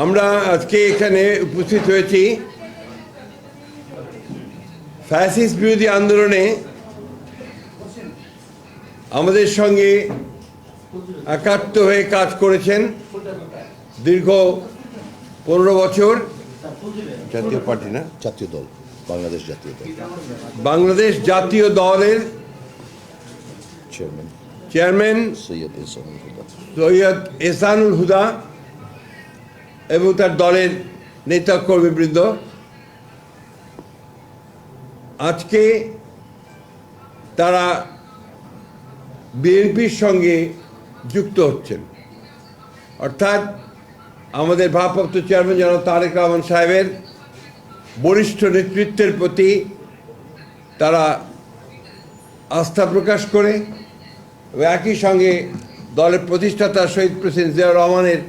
আমরা আজকে এখানে উপস্থিত হয়েছি ফ্যাসিস্ট বিরোধী আন্দোলনে আমাদের সঙ্গে একাত্ম হয়ে কাজ করেছেন দীর্ঘ 15 বছর জাতীয় পার্টি না জাতীয় দল বাংলাদেশ জাতীয় দল বাংলাদেশ জাতীয় দলের চেয়ারম্যান সৈয়দ এহসানুল হুদা সৈয়দ এহসানুল হুদা এবং তার দলের নেতা কর্মীবৃন্দ আজকে তারা বিএনপির সঙ্গে যুক্ত হচ্ছেন, অর্থাৎ আমাদের ভারপ্রাপ্ত চেয়ারম্যান জনাব তারেক রহমান সাহেবের বরিষ্ঠ নেতৃত্বের প্রতি তারা আস্থা প্রকাশ করে এবং একই সঙ্গে দলের প্রতিষ্ঠাতা শহীদ প্রেসিডেন্ট জিয়াউর রহমানের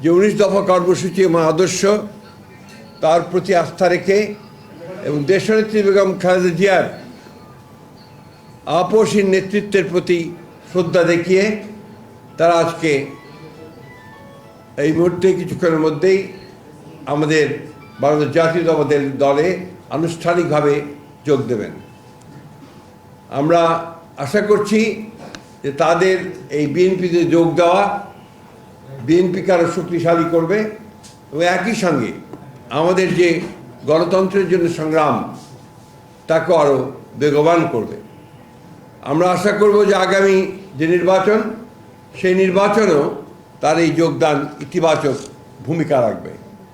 যে 19 দফা কর্মসূচি এবং আদর্শ তার প্রতি আস্থা রেখে এবং দেশনেত্রী বেগম খালেদা জিয়ার আপসহীন নেতৃত্বের প্রতি শ্রদ্ধা দেখিয়ে তারা আজকে এই মুহূর্তে কিছুক্ষণের মধ্যেই আমাদের বাংলাদেশ জাতীয়তাবাদী দলে আনুষ্ঠানিকভাবে যোগ দেবেন। আমরা আশা করছি যে তাদের এই বিএনপিতে যোগ দেওয়া বিএনপিকে আরও শক্তিশালী করবে এবং একই সঙ্গে আমাদের যে গণতন্ত্রের জন্য সংগ্রাম তাকে আরও বেগবান করবে। আমরা আশা করব যে আগামী যে নির্বাচন সেই নির্বাচনেও তার এই যোগদান ইতিবাচক ভূমিকা রাখবে।